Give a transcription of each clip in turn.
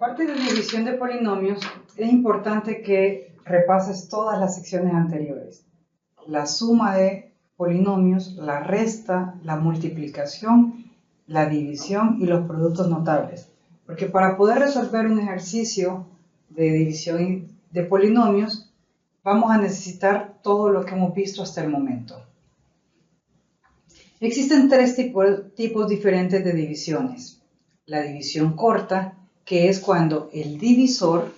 parte de división de polinomios, es importante que repases todas las secciones anteriores. La suma de polinomios, la resta, la multiplicación, la división y los productos notables. Porque para poder resolver un ejercicio de división de polinomios, vamos a necesitar todo lo que hemos visto hasta el momento. Existen tres tipos diferentes de divisiones. La división corta, que es cuando el divisor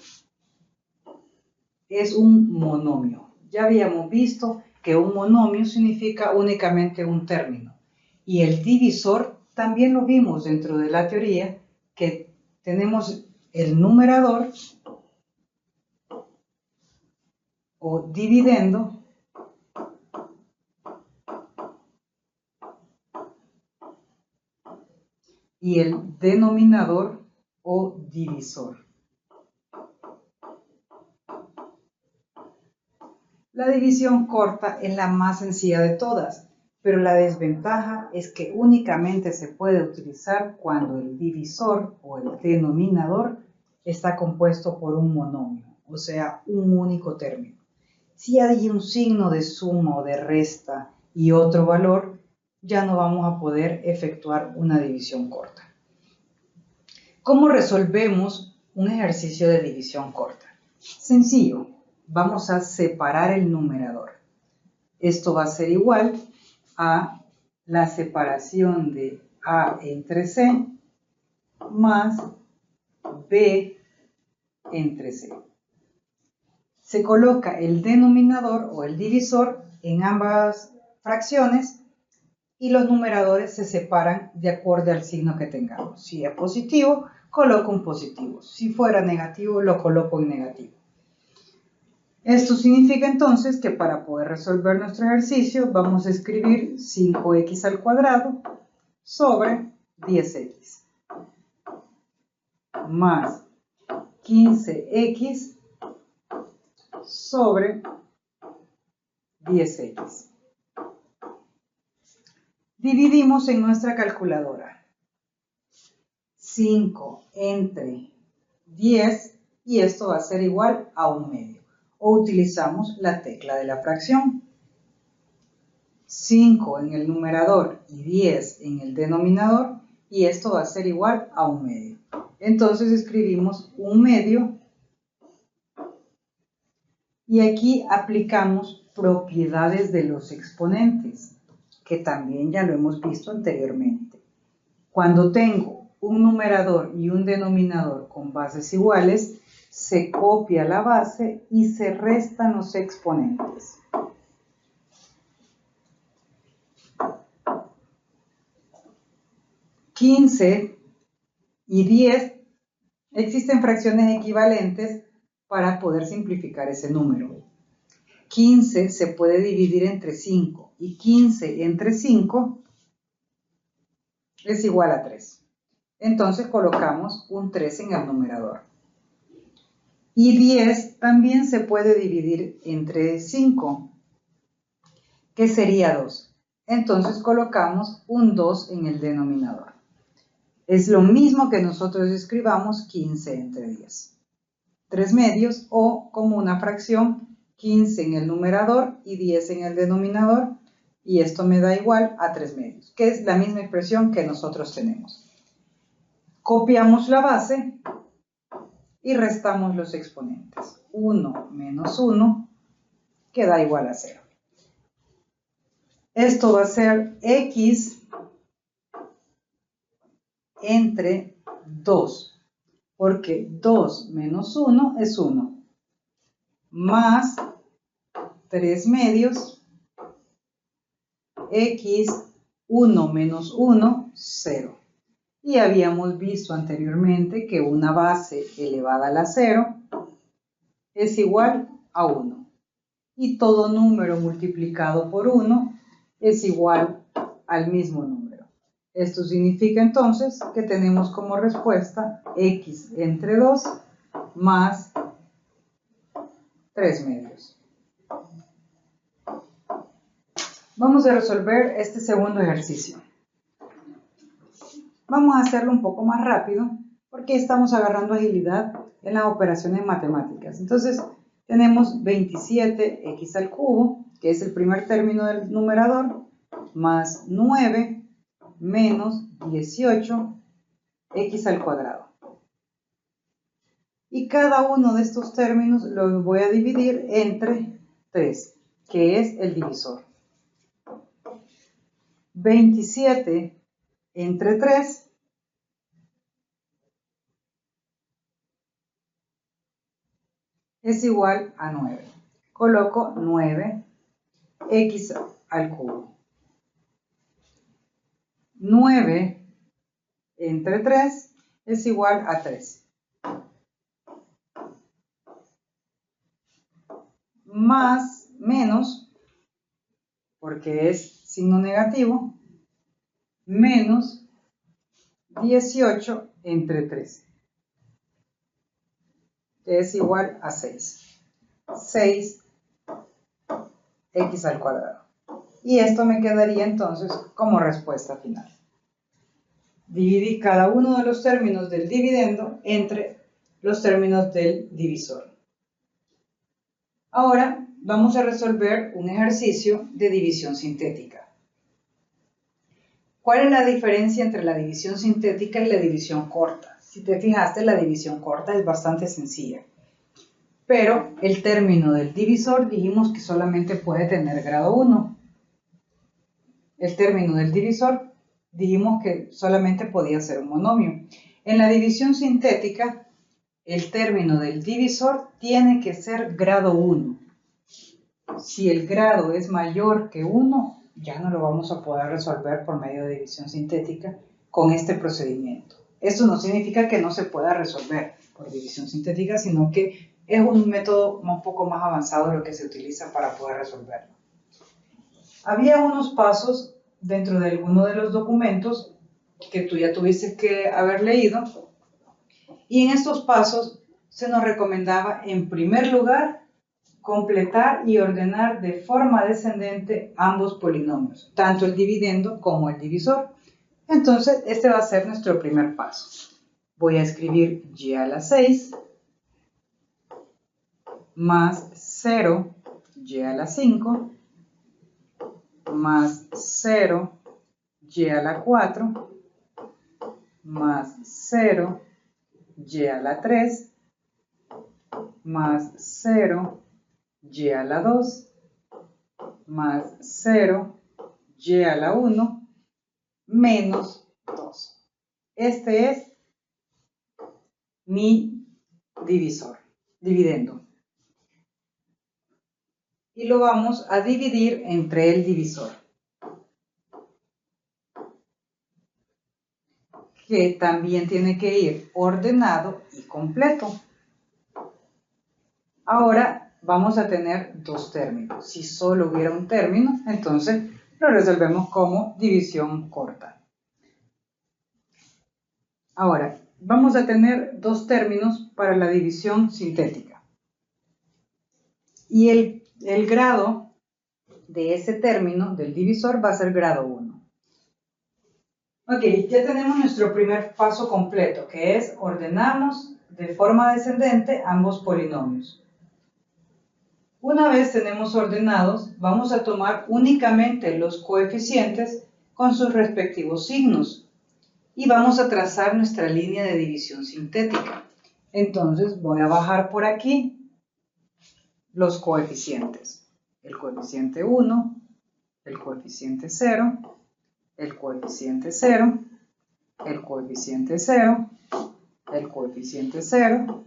es un monomio. Ya habíamos visto que un monomio significa únicamente un término. Y el divisor también lo vimos dentro de la teoría, que tenemos el numerador o dividendo y el denominador o divisor. La división corta es la más sencilla de todas, pero la desventaja es que únicamente se puede utilizar cuando el divisor o el denominador está compuesto por un monomio, o sea, un único término. Si hay un signo de suma o de resta y otro valor, ya no vamos a poder efectuar una división corta. ¿Cómo resolvemos un ejercicio de división corta? Sencillo, vamos a separar el numerador. Esto va a ser igual a la separación de A entre C más B entre C. Se coloca el denominador o el divisor en ambas fracciones y los numeradores se separan de acuerdo al signo que tengamos. Si es positivo, coloco un positivo. Si fuera negativo, lo coloco en negativo. Esto significa entonces que para poder resolver nuestro ejercicio vamos a escribir 5x al cuadrado sobre 10x más 15x sobre 10x. Dividimos en nuestra calculadora 5 entre 10 y esto va a ser igual a 1/2. O utilizamos la tecla de la fracción. 5 en el numerador y 10 en el denominador y esto va a ser igual a 1/2. Entonces escribimos 1/2 y aquí aplicamos propiedades de los exponentes, que también ya lo hemos visto anteriormente. Cuando tengo un numerador y un denominador con bases iguales, se copia la base y se restan los exponentes. $15 y 10 existen fracciones equivalentes para poder simplificar ese número. 15 se puede dividir entre 5 y 15 entre 5 es igual a 3. Entonces colocamos un 3 en el numerador. Y 10 también se puede dividir entre 5, que sería 2. Entonces colocamos un 2 en el denominador. Es lo mismo que nosotros escribamos 15 entre 10. 3/2 o como una fracción 15 en el numerador y 10 en el denominador. Y esto me da igual a 3/2, que es la misma expresión que nosotros tenemos. Copiamos la base y restamos los exponentes. 1 menos 1 que da igual a 0. Esto va a ser x entre 2, porque 2 menos 1 es 1, más 3/2, x 1 menos 1, 0. Y habíamos visto anteriormente que una base elevada a la 0 es igual a 1. Y todo número multiplicado por 1 es igual al mismo número. Esto significa entonces que tenemos como respuesta x entre 2 más 3/2. Vamos a resolver este segundo ejercicio. Vamos a hacerlo un poco más rápido porque estamos agarrando agilidad en las operaciones matemáticas. Entonces, tenemos 27x al cubo, que es el primer término del numerador, más 9 menos 18x al cuadrado. Y cada uno de estos términos los voy a dividir entre 3, que es el divisor. 27 entre 3 es igual a 9. Coloco 9x al cubo. 9 entre 3 es igual a 3. Más, menos, porque es signo negativo, menos 18 entre 13, que es igual a 6. 6x al cuadrado. Y esto me quedaría entonces como respuesta final. Dividí cada uno de los términos del dividendo entre los términos del divisor. Ahora vamos a resolver un ejercicio de división sintética. ¿Cuál es la diferencia entre la división sintética y la división corta? Si te fijaste, la división corta es bastante sencilla. Pero el término del divisor dijimos que solamente puede tener grado 1. El término del divisor dijimos que solamente podía ser un monomio. En la división sintética, el término del divisor tiene que ser grado 1. Si el grado es mayor que 1, ya no lo vamos a poder resolver por medio de división sintética con este procedimiento. Esto no significa que no se pueda resolver por división sintética, sino que es un método un poco más avanzado de lo que se utiliza para poder resolverlo. Había unos pasos dentro de alguno de los documentos que tú ya tuviste que haber leído, y en estos pasos se nos recomendaba, en primer lugar, completar y ordenar de forma descendente ambos polinomios, tanto el dividendo como el divisor. Entonces, este va a ser nuestro primer paso. Voy a escribir y a la 6 más 0 y a la 5 más 0 y a la 4 más 0 y a la 3 más 0 y a la 2 más 0 y a la 1 menos 2. Este es mi dividendo. Y lo vamos a dividir entre el divisor, que también tiene que ir ordenado y completo. Ahora vamos a tener dos términos. Si solo hubiera un término, entonces lo resolvemos como división corta. Ahora, vamos a tener dos términos para la división sintética. Y el grado de ese término, del divisor, va a ser grado 1. Ok, ya tenemos nuestro primer paso completo, que es ordenamos de forma descendente ambos polinomios. Una vez tenemos ordenados, vamos a tomar únicamente los coeficientes con sus respectivos signos y vamos a trazar nuestra línea de división sintética. Entonces voy a bajar por aquí los coeficientes. El coeficiente 1, el coeficiente 0, el coeficiente 0, el coeficiente 0, el coeficiente 0,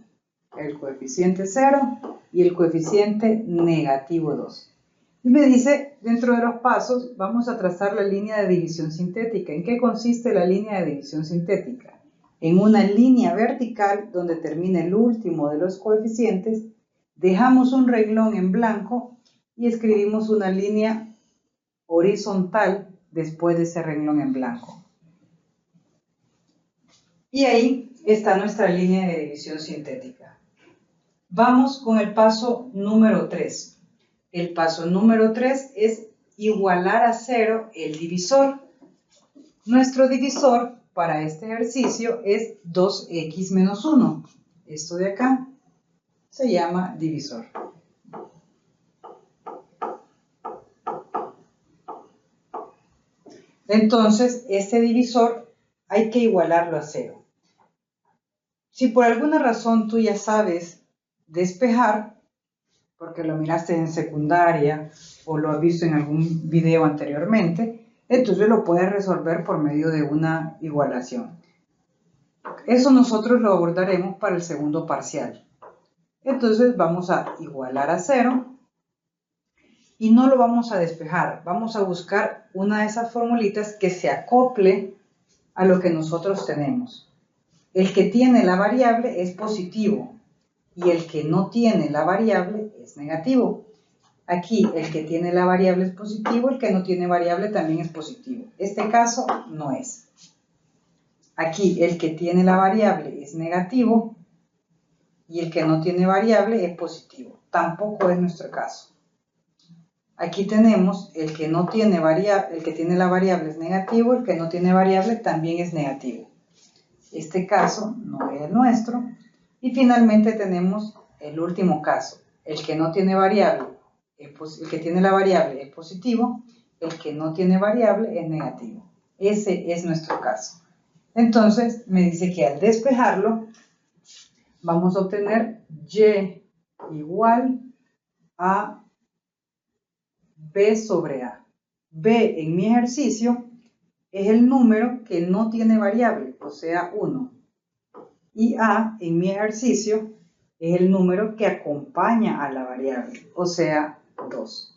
el coeficiente 0 y el coeficiente negativo 2. Y me dice, dentro de los pasos, vamos a trazar la línea de división sintética. ¿En qué consiste la línea de división sintética? En una línea vertical donde termina el último de los coeficientes, dejamos un renglón en blanco y escribimos una línea horizontal después de ese renglón en blanco. Y ahí está nuestra línea de división sintética. Vamos con el paso número 3. El paso número 3 es igualar a 0 el divisor. Nuestro divisor para este ejercicio es 2x menos 1. Esto de acá se llama divisor. Entonces, este divisor hay que igualarlo a 0. Si por alguna razón tú ya sabes despejar, porque lo miraste en secundaria o lo has visto en algún video anteriormente, entonces lo puedes resolver por medio de una igualación. Eso nosotros lo abordaremos para el segundo parcial. Entonces vamos a igualar a 0 y no lo vamos a despejar. Vamos a buscar una de esas formulitas que se acople a lo que nosotros tenemos. El que tiene la variable es positivo y el que no tiene la variable es negativo. Aquí el que tiene la variable es positivo, el que no tiene variable también es positivo. Este caso no es. Aquí el que tiene la variable es negativo y el que no tiene variable es positivo. Tampoco es nuestro caso. Aquí tenemos el que no tiene variable, el que tiene la variable es negativo, el que no tiene variable también es negativo. Este caso no es nuestro. Y finalmente tenemos el último caso. El que no tiene variable, el que tiene la variable es positivo, el que no tiene variable es negativo. Ese es nuestro caso. Entonces me dice que al despejarlo vamos a obtener y igual a b sobre a. B en mi ejercicio es el número que no tiene variable, o sea 1. Y a en mi ejercicio es el número que acompaña a la variable, o sea 2.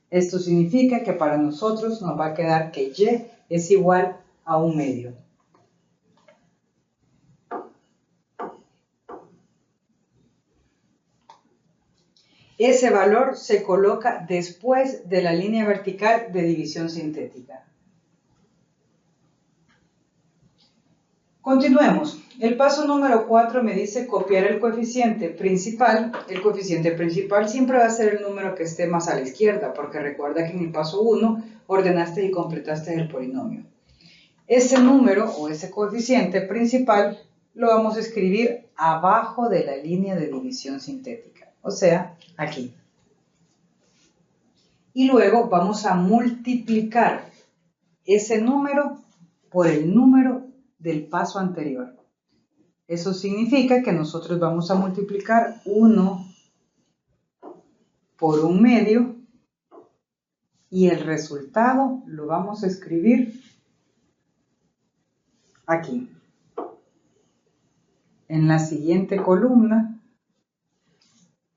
Esto significa que para nosotros nos va a quedar que y es igual a 1 medio. Ese valor se coloca después de la línea vertical de división sintética. Continuemos. El paso número 4 me dice copiar el coeficiente principal. El coeficiente principal siempre va a ser el número que esté más a la izquierda, porque recuerda que en el paso 1 ordenaste y completaste el polinomio. Ese número o ese coeficiente principal lo vamos a escribir abajo de la línea de división sintética, o sea, aquí. Y luego vamos a multiplicar ese número por el número del paso anterior. Eso significa que nosotros vamos a multiplicar 1 por 1 medio y el resultado lo vamos a escribir aquí, en la siguiente columna,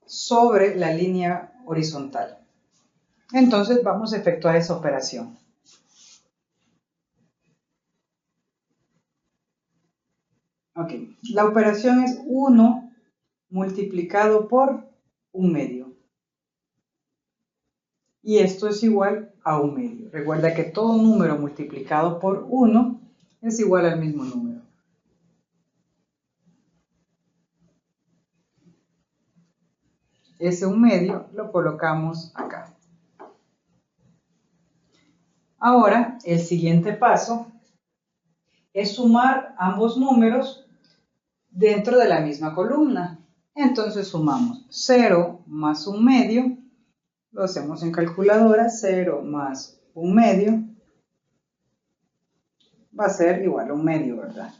sobre la línea horizontal. Entonces vamos a efectuar esa operación. Ok, la operación es 1 multiplicado por 1 medio. Y esto es igual a 1 medio. Recuerda que todo número multiplicado por 1 es igual al mismo número. Ese 1 medio lo colocamos acá. Ahora, el siguiente paso es sumar ambos números dentro de la misma columna. Entonces sumamos 0 más 1 medio, lo hacemos en calculadora, 0 más 1 medio va a ser igual a 1 medio, ¿verdad?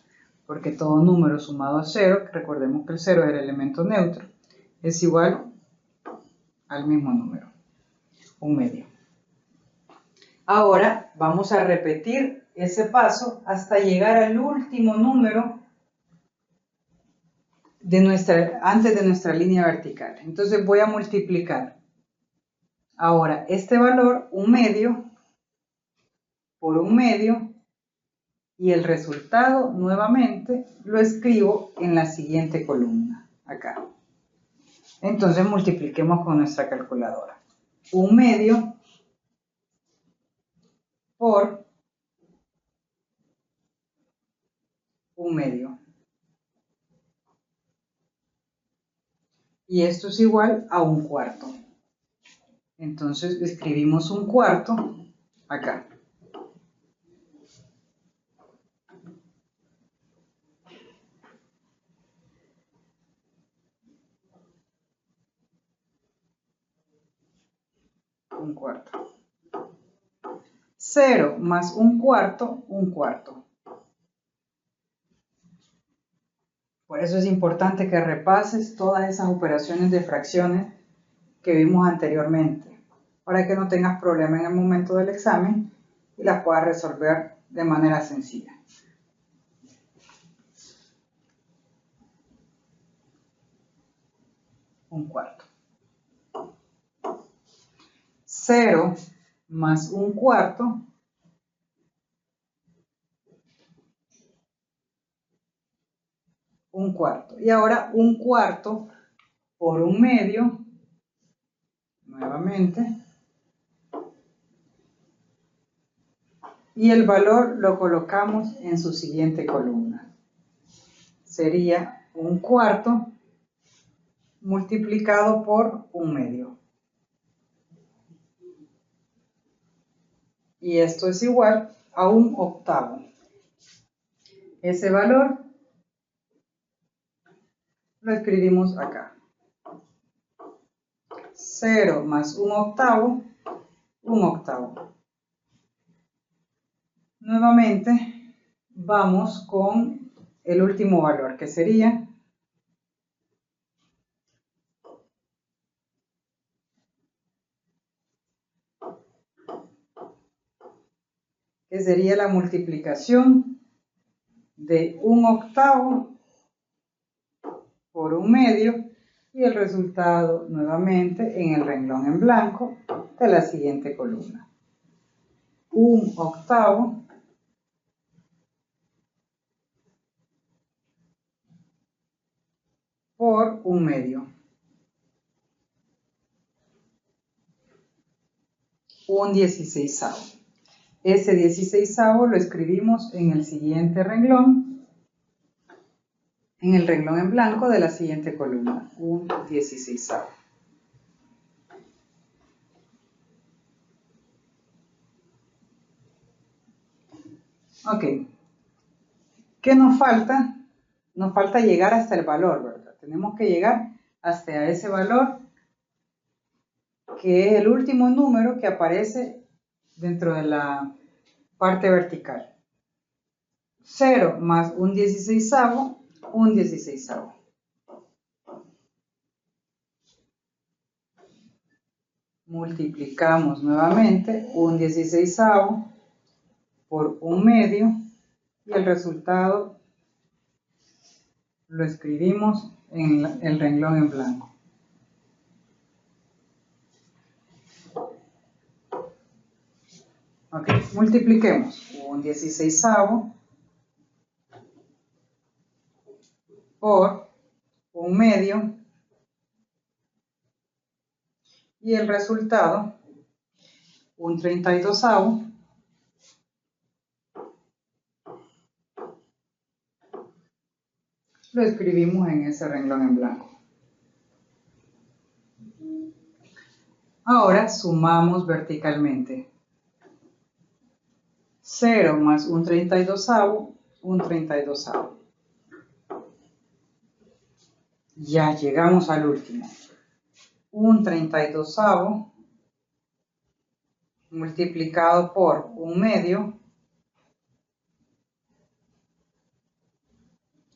Porque todo número sumado a 0, recordemos que el 0 es el elemento neutro, es igual al mismo número, 1 medio. Ahora vamos a repetir ese paso hasta llegar al último número antes de nuestra línea vertical. Entonces voy a multiplicar ahora este valor, 1 medio, por 1 medio, y el resultado nuevamente lo escribo en la siguiente columna, acá. Entonces multipliquemos con nuestra calculadora. 1 medio por 1 medio. Y esto es igual a 1 cuarto. Entonces escribimos 1 cuarto acá. un cuarto. 0 más un cuarto, un cuarto. Por eso es importante que repases todas esas operaciones de fracciones que vimos anteriormente, para que no tengas problema en el momento del examen y las puedas resolver de manera sencilla. Un cuarto. 0 más un cuarto, un cuarto. Y ahora un cuarto por un medio, nuevamente. Y el valor lo colocamos en su siguiente columna. Sería un cuarto multiplicado por un medio. Y esto es igual a un octavo. Ese valor lo escribimos acá. 0 más un octavo, un octavo. Nuevamente vamos con el último valor, que sería la multiplicación de un octavo por un medio y el resultado nuevamente en el renglón en blanco de la siguiente columna. Un octavo por un medio. Un 16avo. Ese 16avo lo escribimos en el siguiente renglón, en el renglón en blanco de la siguiente columna. Un 16avo. Ok. ¿Qué nos falta? Nos falta llegar hasta el valor, ¿verdad? Tenemos que llegar hasta ese valor, que es el último número que aparece dentro de la parte vertical. 0 más un 16avo, un 16avo. Multiplicamos nuevamente un 16avo por un medio y el resultado lo escribimos en el renglón en blanco. Ok, multipliquemos un 16avo por un medio y el resultado, un 32avo lo escribimos en ese renglón en blanco. Ahora sumamos verticalmente. 0 más un 32avo, un 32avo. Ya llegamos al último. Un 32avo multiplicado por un medio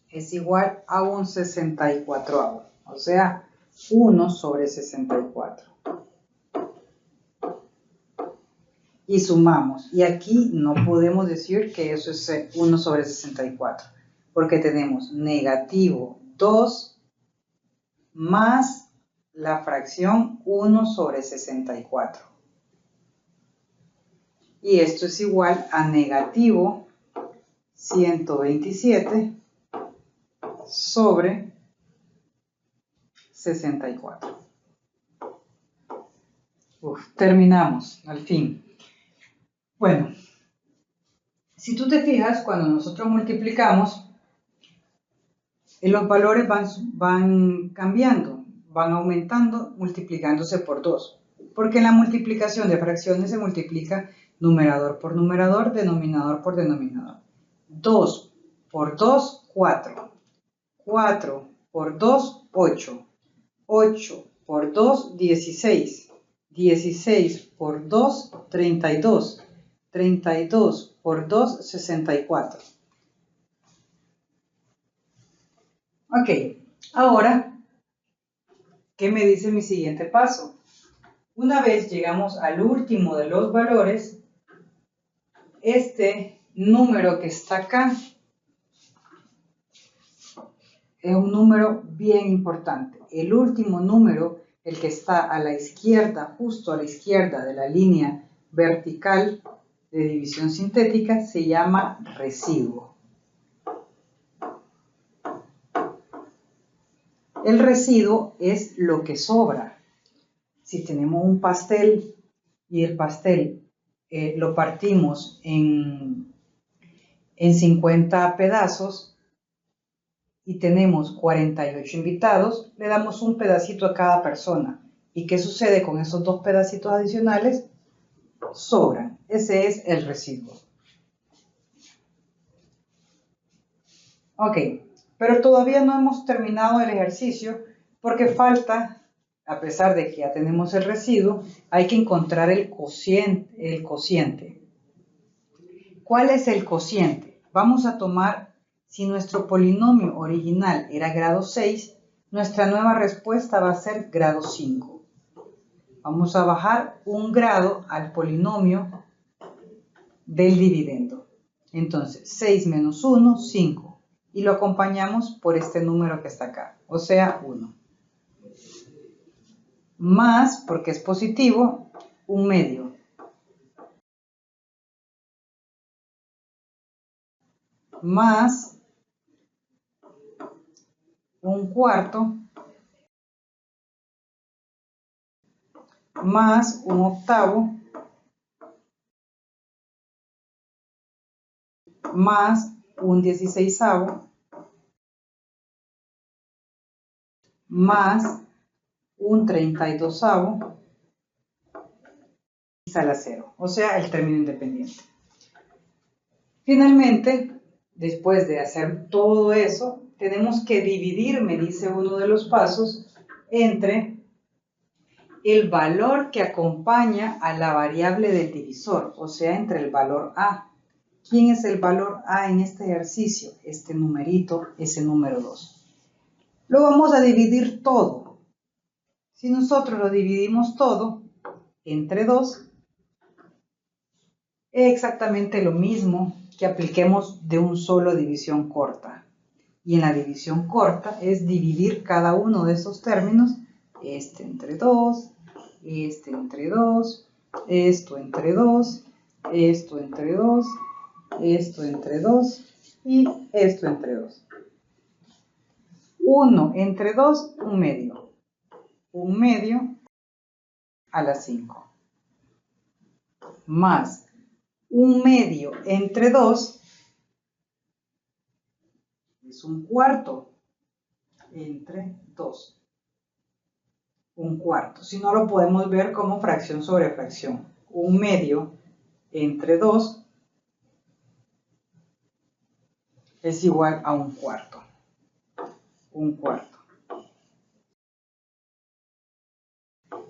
es igual a un 64avo, o sea, 1 sobre 64. Y sumamos. Y aquí no podemos decir que eso es 1 sobre 64, porque tenemos negativo 2 más la fracción 1 sobre 64. Y esto es igual a negativo 127 sobre 64. Terminamos, al fin. Bueno, si tú te fijas, cuando nosotros multiplicamos, los valores van cambiando, van aumentando, multiplicándose por 2. Porque en la multiplicación de fracciones se multiplica numerador por numerador, denominador por denominador. 2 por 2, 4. 4 por 2, 8. 8 por 2, 16. 16 por 2, 32. 32 por 2, 64. Ok, ahora, ¿qué me dice mi siguiente paso? Una vez llegamos al último de los valores, este número que está acá es un número bien importante. El último número, el que está a la izquierda, justo a la izquierda de la línea vertical de división sintética, se llama residuo. El residuo es lo que sobra. Si tenemos un pastel y el pastel lo partimos en 50 pedazos y tenemos 48 invitados, le damos un pedacito a cada persona. ¿Y qué sucede con esos 2 pedacitos adicionales? Sobran. Ese es el residuo. Ok, pero todavía no hemos terminado el ejercicio porque falta, a pesar de que ya tenemos el residuo, hay que encontrar el cociente. ¿Cuál es el cociente? Vamos a tomar, si nuestro polinomio original era grado 6, nuestra nueva respuesta va a ser grado 5. Vamos a bajar un grado al polinomio del dividendo. Entonces, 6 menos 1, 5. Y lo acompañamos por este número que está acá, o sea, 1. Más, porque es positivo, 1/2. Más 1/4. Más 1/8. Más 1/16. Más 1/32. Y sale a 0, o sea, el término independiente. Finalmente, después de hacer todo eso, tenemos que dividir, me dice uno de los pasos, entre el valor que acompaña a la variable del divisor, o sea, entre el valor A. ¿Quién es el valor A en este ejercicio? Este numerito, ese número 2. Lo vamos a dividir todo. Si nosotros lo dividimos todo entre 2, es exactamente lo mismo que apliquemos de un solo división corta. Y en la división corta es dividir cada uno de esos términos, este entre 2, este entre 2, esto entre 2, esto entre 2, esto entre 2 y esto entre 2. 1 entre 2, 1/2. 1/2 a la 5. Más 1/2 entre 2 es 1/4 entre 2. 1/4. Si no, lo podemos ver como fracción sobre fracción. 1/2 entre 2 es igual a 1/4. 1/4.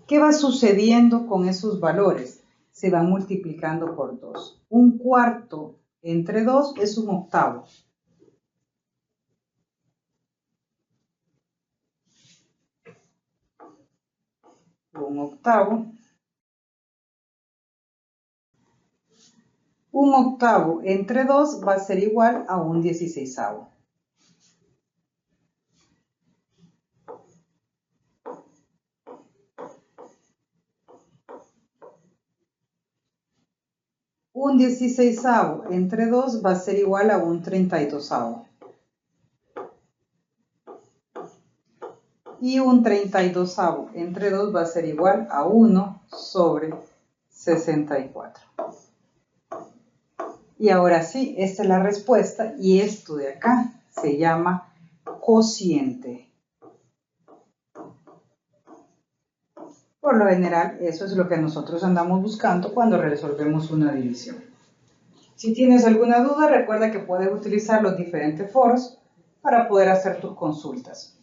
¿Qué va sucediendo con esos valores? Se van multiplicando por 2. 1/4 entre 2 es 1/8. 1/8. 1/8 entre 2 va a ser igual a 1/16. 1/16 entre 2 va a ser igual a 1/32. Y 1/32 entre 2 va a ser igual a 1 sobre 64. Y ahora sí, esta es la respuesta y esto de acá se llama cociente. Por lo general, eso es lo que nosotros andamos buscando cuando resolvemos una división. Si tienes alguna duda, recuerda que puedes utilizar los diferentes foros para poder hacer tus consultas.